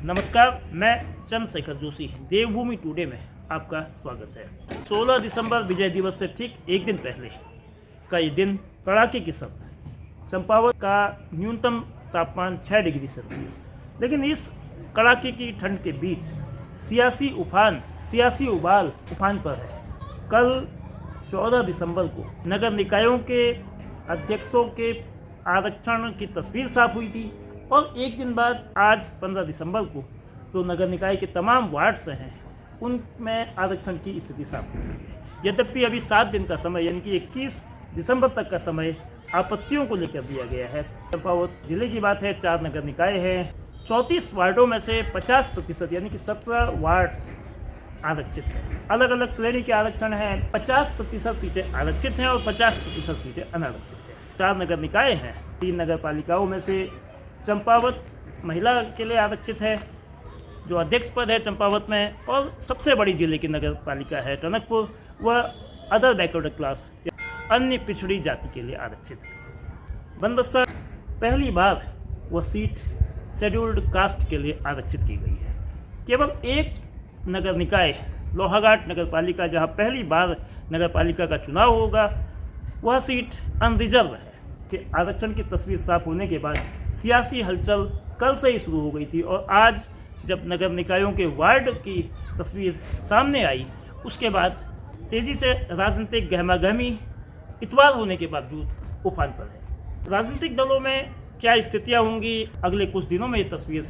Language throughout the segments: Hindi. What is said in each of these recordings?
नमस्कार, मैं चंद्रशेखर जोशी देवभूमि टुडे में आपका स्वागत है। 16 दिसंबर विजय दिवस से ठीक एक दिन पहले का ये दिन कड़ाके की सर्द। चंपावत का न्यूनतम तापमान 6 डिग्री सेल्सियस। लेकिन इस कड़ाके की ठंड के बीच सियासी उबाल उफान पर है। कल 14 दिसंबर को नगर निकायों के अध्यक्षों के आरक्षण की तस्वीर साफ हुई थी और एक दिन बाद आज 15 दिसंबर को जो नगर निकाय के तमाम वार्ड्स हैं उनमें आरक्षण की स्थिति साफ हो गई है। यद्यपि अभी 7 दिन का समय यानी कि 21 दिसंबर तक का समय आपत्तियों को लेकर दिया गया है। चंपावत जिले की बात है, 4 नगर निकाय हैं, 34 वार्डों में से 50% यानी कि 17 वार्ड्स आरक्षित हैं। अलग अलग श्रेणी के आरक्षण हैं, 50% सीटें आरक्षित हैं और 50% सीटें अनारक्षित हैं। 4 नगर निकाय हैं, 3 नगर पालिकाओं में से चंपावत महिला के लिए आरक्षित है, जो अध्यक्ष पद है चंपावत में, और सबसे बड़ी जिले की नगर पालिका है टनकपुर, वह अदर बैकवर्ड क्लास या अन्य पिछड़ी जाति के लिए आरक्षित है। बनबसा पहली बार वह सीट शेड्यूल्ड कास्ट के लिए आरक्षित की गई है। केवल एक नगर निकाय लोहाघाट नगर पालिका, जहाँ पहली बार नगर पालिका का चुनाव होगा, वह सीट अनरिजर्व है कि आरक्षण की तस्वीर साफ होने के बाद सियासी हलचल कल से ही शुरू हो गई थी और आज जब नगर निकायों के वार्ड की तस्वीर सामने आई उसके बाद तेज़ी से राजनीतिक गहमागहमी इतवार होने के बावजूद उफान पर है। राजनीतिक दलों में क्या स्थितियां होंगी अगले कुछ दिनों में, ये तस्वीर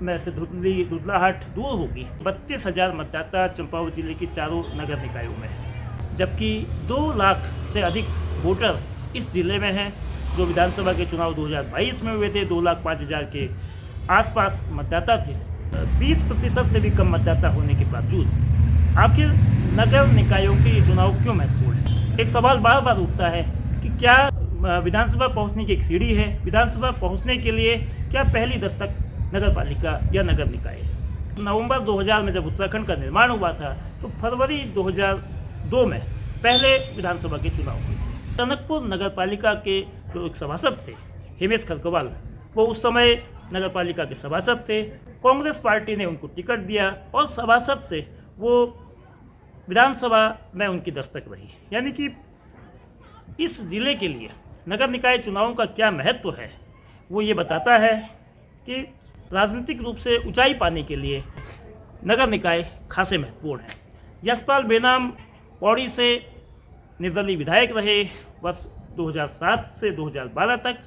में से धुंधलाहट दूर होगी। 32,000 मतदाता चंपावत जिले की चारों नगर निकायों में है, जबकि 2 लाख से अधिक वोटर इस जिले में हैं जो विधानसभा के चुनाव 2022 में हुए थे। 2,05,000 के आसपास मतदाता थे। 20% से भी कम मतदाता होने के बावजूद आखिर नगर निकायों के ये चुनाव क्यों महत्वपूर्ण है? एक सवाल बार बार उठता है कि क्या विधानसभा पहुंचने की एक सीढ़ी है? विधानसभा पहुंचने के लिए क्या पहली दस्तक नगर पालिका या नगर निकाय? नवंबर 2000 में जब उत्तराखंड का निर्माण हुआ था तो फरवरी 2002 में पहले विधानसभा के चुनाव हुए। टनकपुर नगर पालिका के जो एक सभासद थे हिमेश खरकवाल, वो उस समय नगर पालिका के सभासद थे। कांग्रेस पार्टी ने उनको टिकट दिया और सभासद से वो विधानसभा में उनकी दस्तक रही। यानी कि इस जिले के लिए नगर निकाय चुनावों का क्या महत्व है, वो ये बताता है कि राजनीतिक रूप से ऊंचाई पाने के लिए नगर निकाय खासे महत्वपूर्ण है। यशपाल बेनाम पौड़ी से निर्दलीय विधायक रहे वर्ष 2007 से 2012 तक।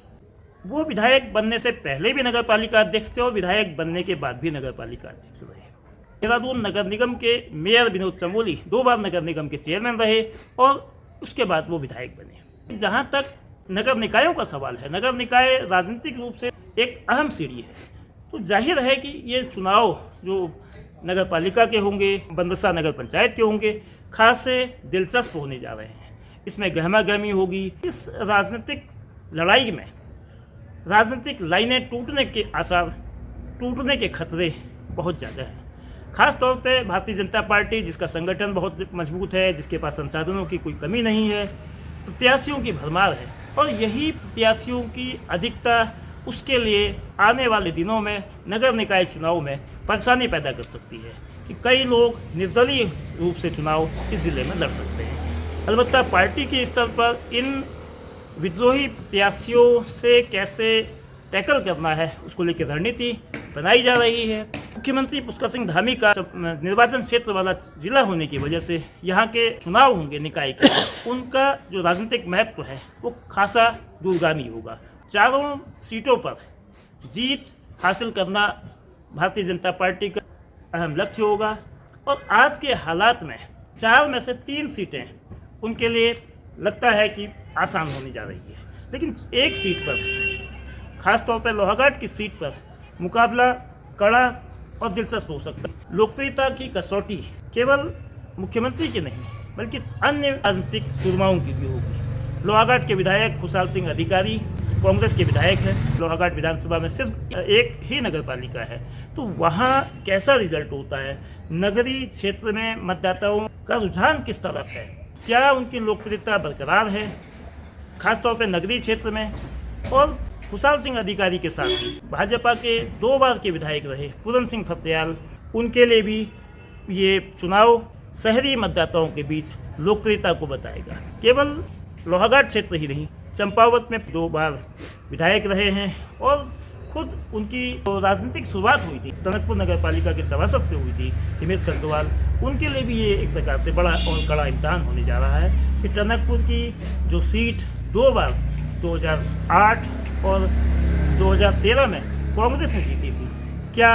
वो विधायक बनने से पहले भी नगर पालिका अध्यक्ष थे और विधायक बनने के बाद भी नगर पालिका अध्यक्ष रहे। देहरादून नगर निगम के मेयर विनोद चमोली 2 बार नगर निगम के चेयरमैन रहे और उसके बाद वो विधायक बने। जहाँ तक नगर निकायों का सवाल है, नगर निकाय राजनीतिक रूप से एक अहम सीढ़ी है, तो जाहिर है कि ये चुनाव जो नगर पालिका के होंगे, बनबसा नगर पंचायत के होंगे, खासे दिलचस्प होने जा रहे हैं। इसमें गहमागहमी होगी। इस राजनीतिक लड़ाई में राजनीतिक लाइनें टूटने के आसार, टूटने के खतरे बहुत ज़्यादा हैं। खास तौर पे भारतीय जनता पार्टी, जिसका संगठन बहुत मजबूत है, जिसके पास संसाधनों की कोई कमी नहीं है, प्रत्याशियों की भरमार है और यही प्रत्याशियों की अधिकता उसके लिए आने वाले दिनों में नगर निकाय चुनाव में परेशानी पैदा कर सकती है कि कई लोग निर्दलीय रूप से चुनाव इस जिले में लड़ सकते हैं। अलबत्ता पार्टी के स्तर पर इन विद्रोही प्रत्याशियों से कैसे टैकल करना है उसको लेकर रणनीति बनाई जा रही है। मुख्यमंत्री पुष्कर सिंह धामी का निर्वाचन क्षेत्र वाला जिला होने की वजह से यहाँ के चुनाव होंगे निकाय के, उनका जो राजनीतिक महत्व है वो खासा दूरगामी होगा। चारों सीटों पर जीत हासिल करना भारतीय जनता पार्टी का अहम लक्ष्य होगा और आज के हालात में 4 में से 3 सीटें उनके लिए लगता है कि आसान होने जा रही है। लेकिन एक सीट पर, खास तौर पर लोहाघाट की सीट पर मुकाबला कड़ा और दिलचस्प हो सकता है। लोकप्रियता की कसौटी केवल मुख्यमंत्री की नहीं बल्कि अन्य राजनीतिक सुरमाओं की भी होगी। लोहाघाट के विधायक खुशहाल सिंह अधिकारी कांग्रेस के विधायक हैं। लोहाघाट विधानसभा में सिर्फ एक ही नगर पालिका है, तो वहाँ कैसा रिजल्ट होता है, नगरीय क्षेत्र में मतदाताओं का रुझान किस तरफ है, क्या उनकी लोकप्रियता बरकरार है खासतौर पर नगरीय क्षेत्र में, और खुशहाल सिंह अधिकारी के साथ ही भाजपा के 2 बार के विधायक रहे पूरन सिंह फत्याल, उनके लिए भी ये चुनाव शहरी मतदाताओं के बीच लोकप्रियता को बताएगा। केवल लोहाघाट क्षेत्र ही नहीं, चंपावत में 2 बार विधायक रहे हैं और खुद उनकी राजनीतिक शुरुआत हुई थी टनकपुर नगर पालिका के सभासद से हुई थी हिमेश खंडवाल। उनके लिए भी ये एक प्रकार से बड़ा और कड़ा इम्तहान होने जा रहा है कि टनकपुर की जो सीट 2 बार 2008 और 2013 में कांग्रेस ने जीती थी, क्या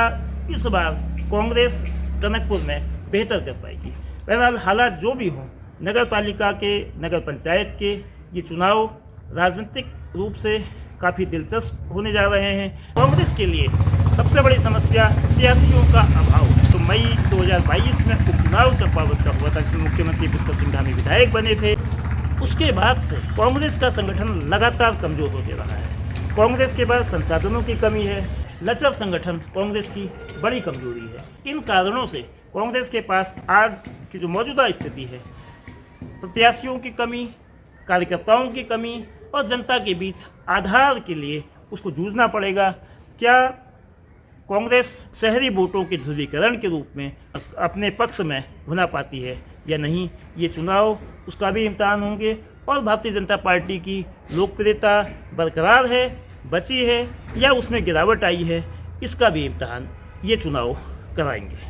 इस बार कांग्रेस टनकपुर में बेहतर कर पाएगी। बहरहाल हालात जो भी हों, नगर पालिका के, नगर पंचायत के ये चुनाव राजनीतिक रूप से काफ़ी दिलचस्प होने जा रहे हैं। कांग्रेस के लिए सबसे बड़ी समस्या प्रत्याशियों का अभाव। तो मई 2022 में उपचुनाव चंपावत का हुआ था जिसमें मुख्यमंत्री पुष्कर सिंह धामी विधायक बने थे। उसके बाद से कांग्रेस का संगठन लगातार कमजोर होते रहा है। कांग्रेस के पास संसाधनों की कमी है, लचर संगठन कांग्रेस की बड़ी कमजोरी है। इन कारणों से कांग्रेस के पास आज की जो मौजूदा स्थिति है, प्रत्याशियों की कमी, कार्यकर्ताओं की कमी और जनता के बीच आधार के लिए उसको जूझना पड़ेगा। क्या कांग्रेस शहरी वोटों के ध्रुवीकरण के रूप में अपने पक्ष में होना पाती है या नहीं, ये चुनाव उसका भी इम्तहान होंगे। और भारतीय जनता पार्टी की लोकप्रियता बरकरार है, बची है या उसमें गिरावट आई है, इसका भी इम्तहान ये चुनाव कराएंगे।